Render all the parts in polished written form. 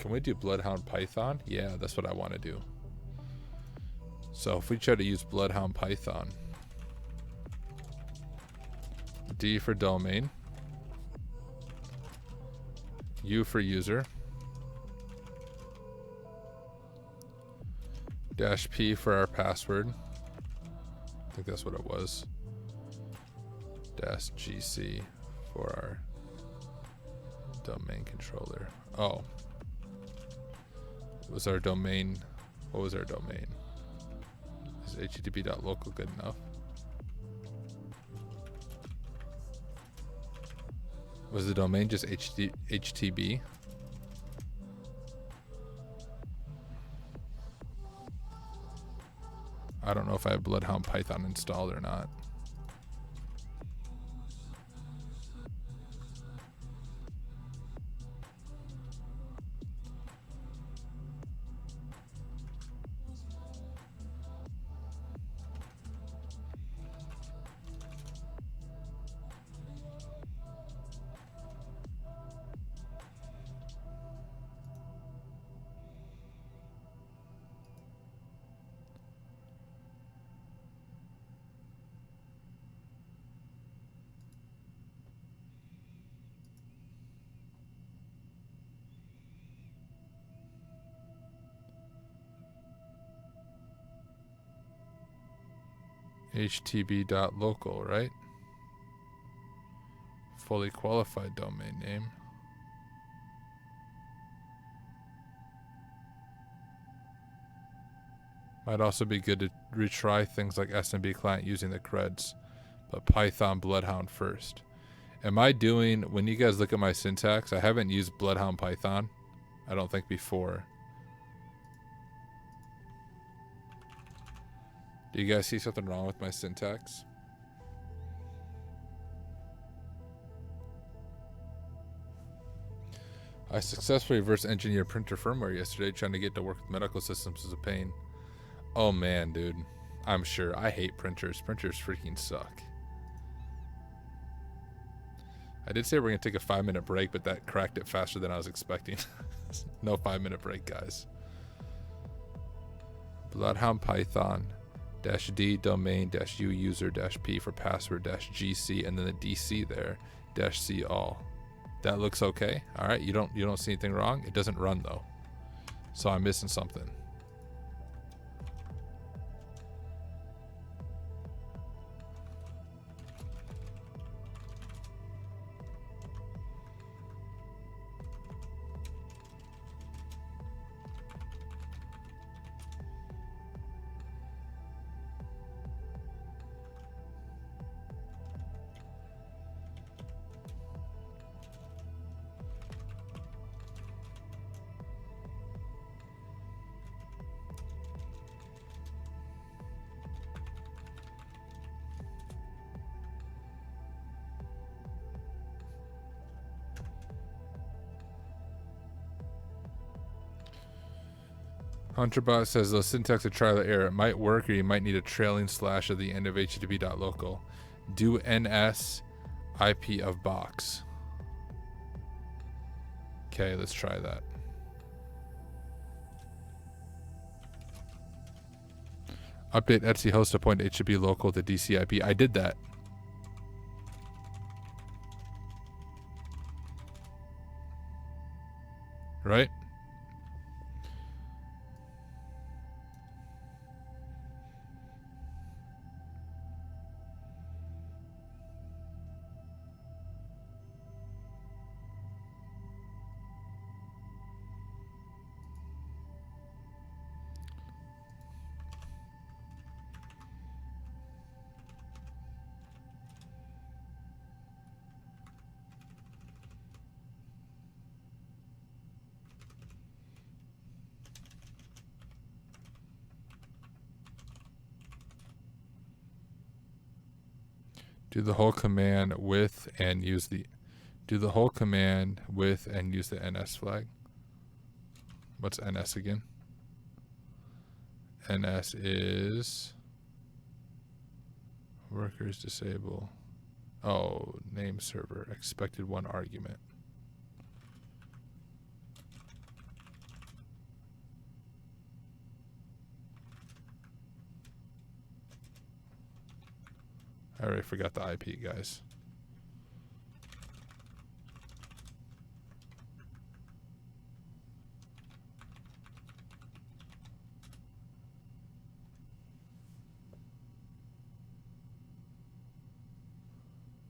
Can we do Bloodhound-Python? Yeah, that's what I want to do. So if we try to use Bloodhound-Python, D for domain, U for user, -P for our password. I think that's what it was. -GC for our domain controller. Oh. Was our domain, what was our domain? Is http.local good enough? Was the domain just HTTP? I don't know if I have Bloodhound-Python installed or not. htb.local, right? Fully qualified domain name. Might also be good to retry things like SMB client using the creds, but Python Bloodhound first. Am I doing, when you guys look at my syntax, I haven't used Bloodhound-Python, I don't think, before. Do you guys see something wrong with my syntax? I successfully reverse engineered printer firmware yesterday. Trying to get to work with medical systems is a pain. Oh man, dude. I'm sure. I hate printers. Printers freaking suck. I did say we're going to take a 5-minute break, but that cracked it faster than I was expecting. No 5-minute break, guys. Bloodhound-Python -D domain -U user -P for password -GC and then the DC there -C all. That looks okay. All right, you don't see anything wrong. It doesn't run though, so I'm missing something. Hunterbot says the syntax of trial error. It might work, or you might need a trailing slash at the end of http.local. Do ns IP of box. Okay, let's try that. Update Etsy host to point HTTP local to DC IP. I did that. Right? Do the whole command with and use the NS flag. What's NS again? NS is workers disable. Oh, name server expected 1 argument. already forgot the IP, guys.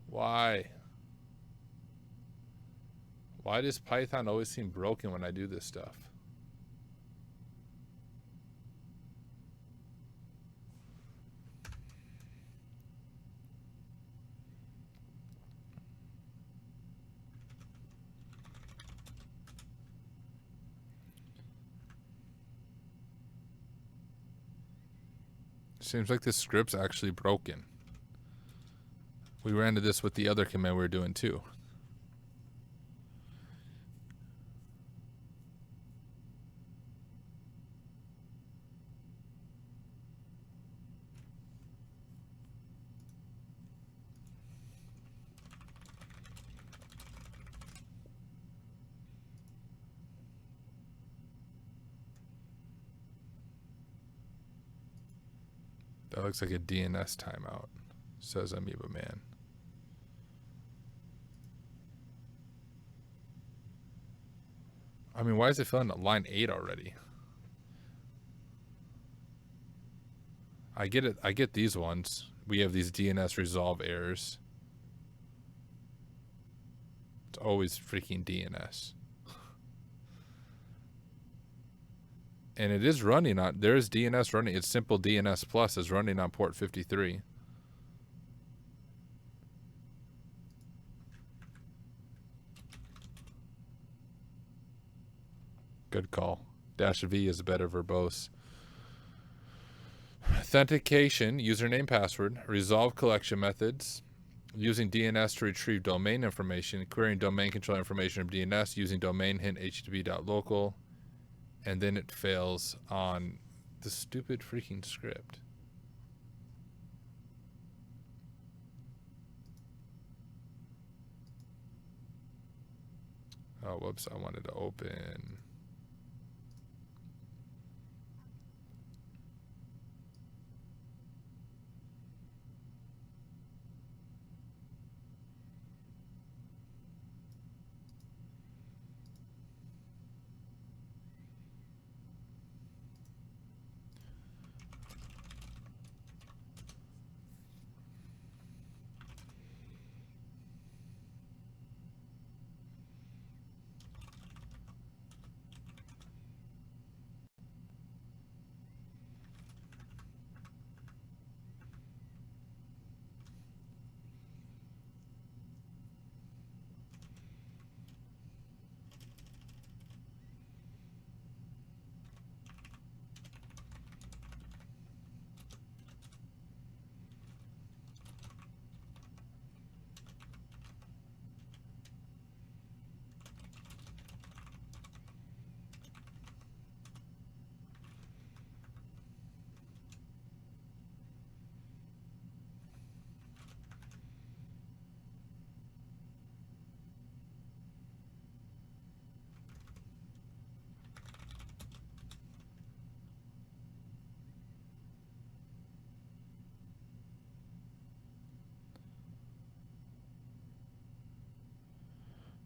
Why? Why does Python always seem broken when I do this stuff? Seems like this script's actually broken. We ran into this with the other command we were doing too. That looks like a DNS timeout, says Amoeba Man. I mean, why is it filling at line 8 already? I get it. I get these ones. We have these DNS resolve errors. It's always freaking DNS. And it is running on, there's DNS running. It's simple DNS plus is running on port 53. Good call. -V is better verbose. Authentication, username, password, resolve collection methods, using DNS to retrieve domain information, querying domain controller information from DNS, using domain hint http.local, and then it fails on the stupid freaking script. Oh, whoops, I wanted to open.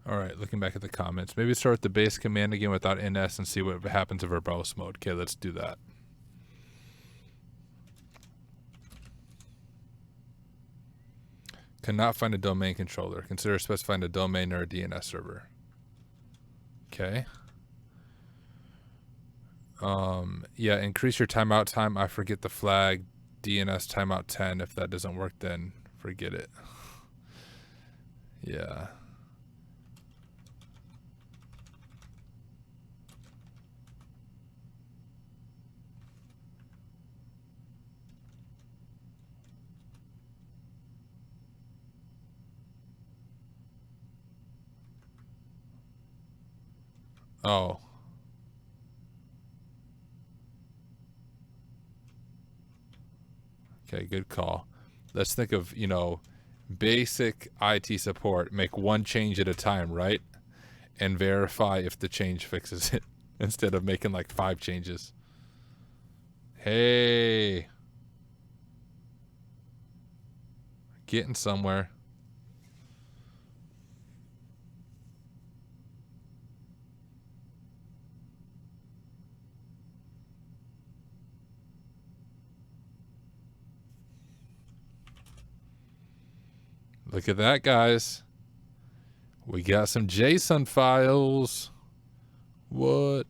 All right, looking back at the comments. Maybe start with the base command again without ns and see what happens in verbose mode. Okay, let's do that. Cannot find a domain controller. Consider specifying a domain or a DNS server. Okay. Yeah, increase your timeout time. I forget the flag. DNS timeout 10. If that doesn't work, then forget it. Yeah. Oh. Okay, good call. Let's think of, you know, basic IT support. Make one change at a time, right? And verify if the change fixes it instead of making like 5 changes. Hey. Getting somewhere. Look at that, guys. We got some JSON files. What?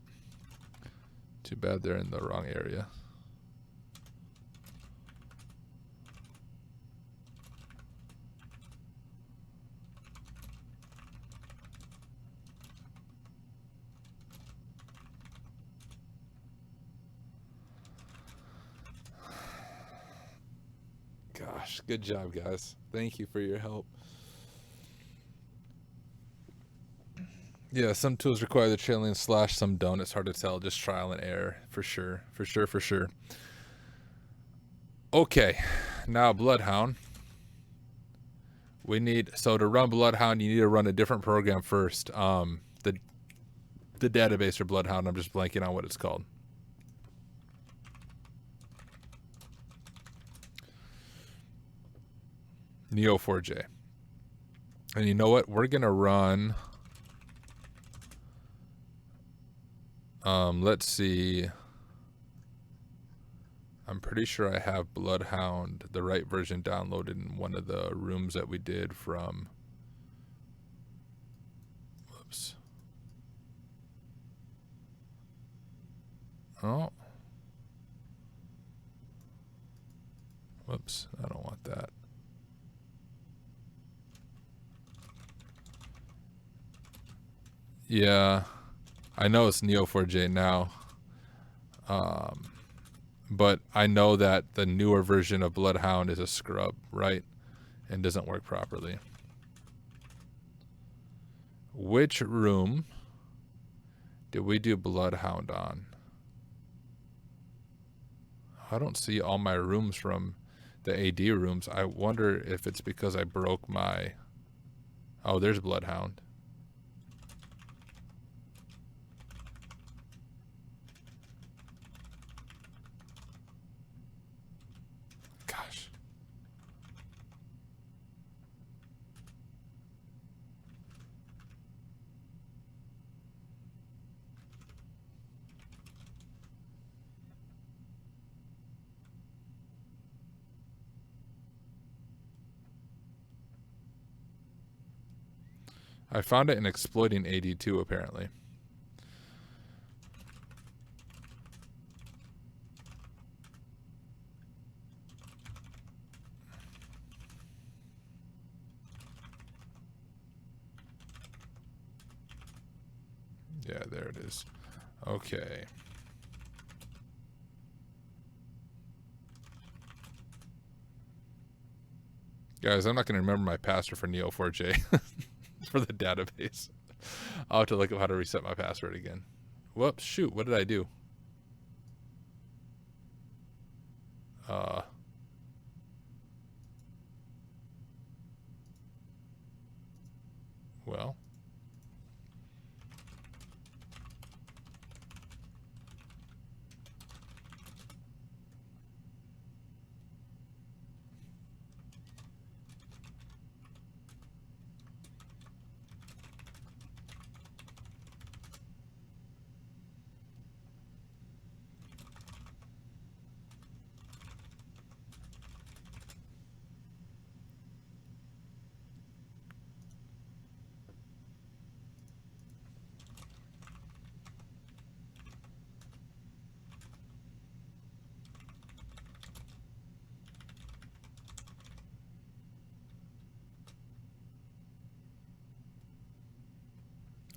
Too bad they're in the wrong area. Gosh, good job, guys. Thank you for your help. Yeah, some tools require the trailing slash, some don't. It's hard to tell. Just trial and error, for sure. For sure, for sure. Okay, now Bloodhound. We need, so to run Bloodhound, you need to run a different program first. The database for Bloodhound, I'm just blanking on what it's called. Neo4j. And you know what? We're going to run, let's see. I'm pretty sure I have Bloodhound, the right version, downloaded in one of the rooms that we did from, whoops. Oh. Whoops, I don't want that. Yeah, I know it's Neo4j now. But I know that the newer version of Bloodhound is a scrub, right? And doesn't work properly. Which room did we do Bloodhound on? I don't see all my rooms from the AD rooms. I wonder if it's because I broke my... Oh, there's Bloodhound. Gosh. I found it in exploiting AD2 apparently. Yeah, there it is. Okay. Guys, I'm not going to remember my password for Neo4j for the database. I'll have to look up how to reset my password again. Whoops, shoot, what did I do? Well.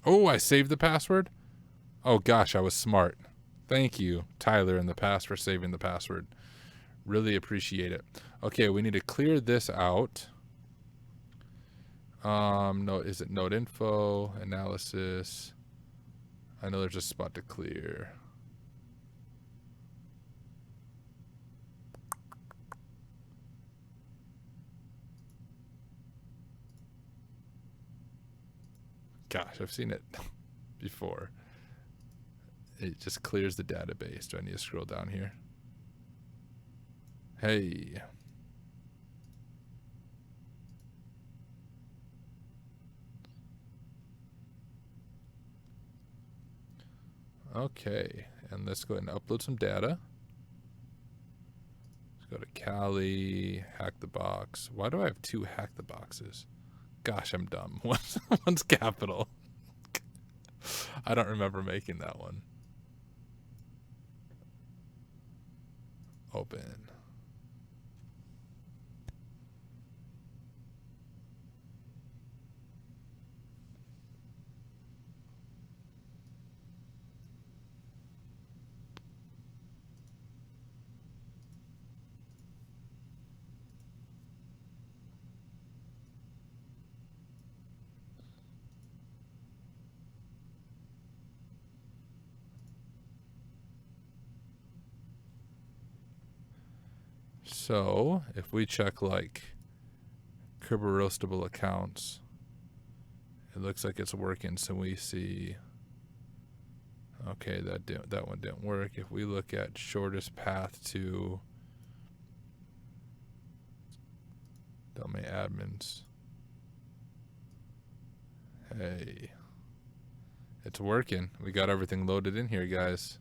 Oh, I saved the password? Oh gosh, I was smart. Thank you, Tyler in the past, for saving the password. Really appreciate it. Okay, we need to clear this out. No, is it node info, analysis? I know there's a spot to clear. Gosh, I've seen it before. It just clears the database. Do I need to scroll down here? Hey. Okay, and let's go ahead and upload some data. Let's go to Cali, hack the box. Why do I have two hack the boxes? Gosh, I'm dumb. One's capital. I don't remember making that one. Open. So if we check like Kerber roastable accounts, it looks like it's working. So we see, okay, that one didn't work. If we look at shortest path to domain admins, hey, it's working. We got everything loaded in here, guys.